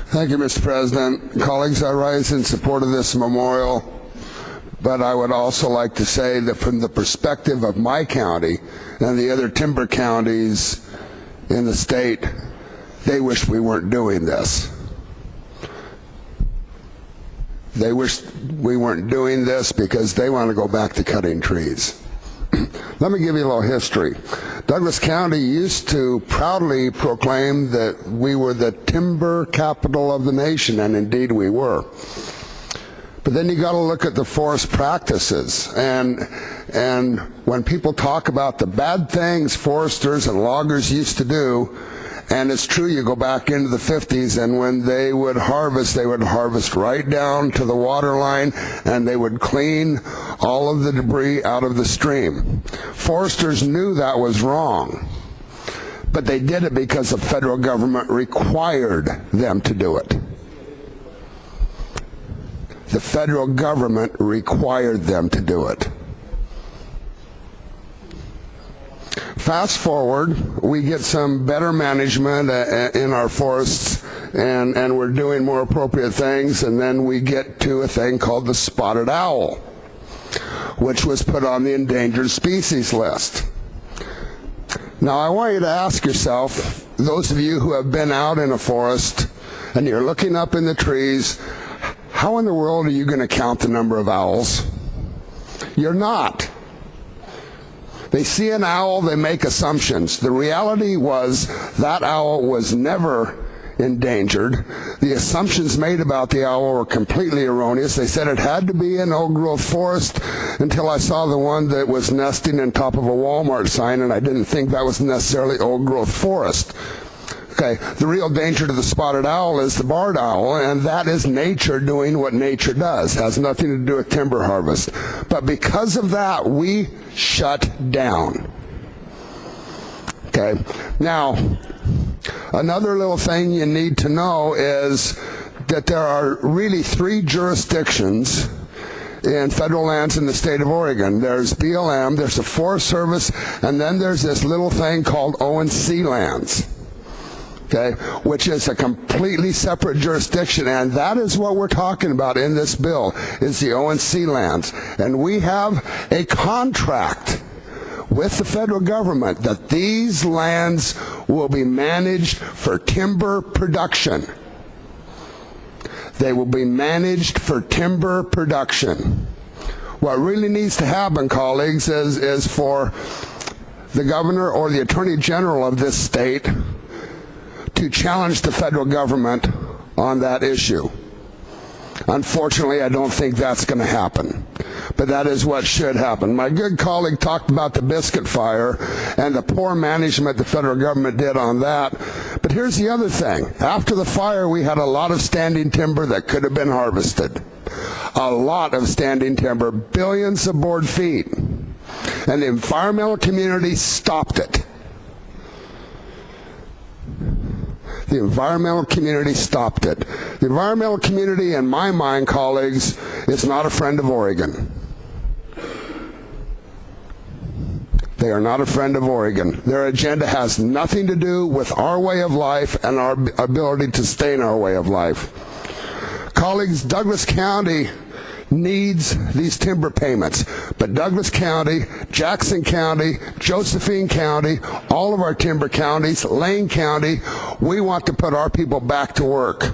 Thank you, Mr. President. Colleagues, I rise in support of this memorial, but I would also like to say that from the perspective of my county and the other timber counties in the state, they wish we weren't doing this. They wish we weren't doing this because they want to go back to cutting trees. Let me give you a little history. Douglas County used to proudly proclaim that we were the timber capital of the nation, and indeed we were. But then you got to look at the forest practices, and when people talk about the bad things foresters and loggers used to do, and it's true, you go back into the 50s, and when they would harvest right down to the water line, and they would clean all of the debris out of the stream. Foresters knew that was wrong, but they did it because the federal government required them to do it. The federal government required them to do it. Fast forward, we get some better management in our forests, and we're doing more appropriate things, and then we get to a thing called the spotted owl, which was put on the endangered species list. Now, I want you to ask yourself, those of you who have been out in a forest and you're looking up in the trees, how in the world are you going to count the number of owls? You're not. They see an owl, they make assumptions. The reality was that owl was never endangered. The assumptions made about the owl were completely erroneous. They said it had to be an old-growth forest until I saw the one that was nesting on top of a Walmart sign, and I didn't think that was necessarily old-growth forest. Okay, the real danger to the spotted owl is the barred owl, and that is nature doing what nature does. It has nothing to do with timber harvest. But because of that, we shut down. Okay, now, another little thing you need to know is that there are really 3 jurisdictions in federal lands in the state of Oregon. There's BLM, there's the Forest Service, and then there's this little thing called O&C lands. Okay, which is a completely separate jurisdiction, and that is what we're talking about in this bill, is the O&C lands. And we have a contract with the federal government that these lands will be managed for timber production. They will be managed for timber production. What really needs to happen, colleagues, is for the governor or the attorney general of this state to challenge the federal government on that issue. Unfortunately, I don't think that's going to happen, but that is what should happen. My good colleague talked about the Biscuit Fire and the poor management the federal government did on that, but here's the other thing. After the fire, we had a lot of standing timber that could have been harvested. A lot of standing timber, billions of board feet, and the environmental community stopped it. The environmental community stopped it. The environmental community, in my mind, colleagues, is not a friend of Oregon. They are not a friend of Oregon. Their agenda has nothing to do with our way of life and our ability to sustain our way of life. Colleagues, Douglas County needs these timber payments, but Douglas County, Jackson County, Josephine County, all of our timber counties, Lane County, we want to put our people back to work.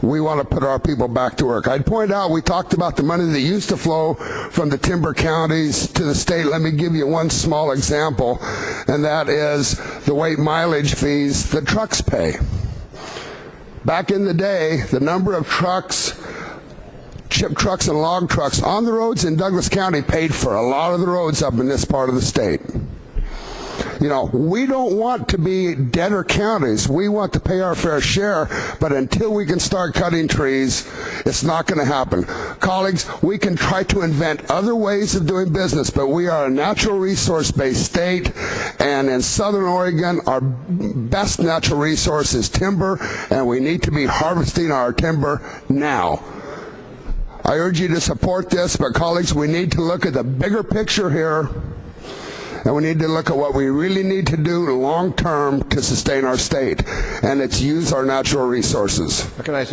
We want to put our people back to work. I'd point out, we talked about the money that used to flow from the timber counties to the state. Let me give you one small example, and that is the weight mileage fees that trucks pay. Back in the day, the number of trucks, chip trucks and log trucks on the roads in Douglas County paid for a lot of the roads up in this part of the state. You know, we don't want to be debtor counties. We want to pay our fair share, but until we can start cutting trees, it's not going to happen. Colleagues, we can try to invent other ways of doing business, but we are a natural resource-based state, and in Southern Oregon, our best natural resource is timber, and we need to be harvesting our timber now. I urge you to support this, but colleagues, we need to look at the bigger picture here and we need to look at what we really need to do long term to sustain our state, and it's use our natural resources. Recognize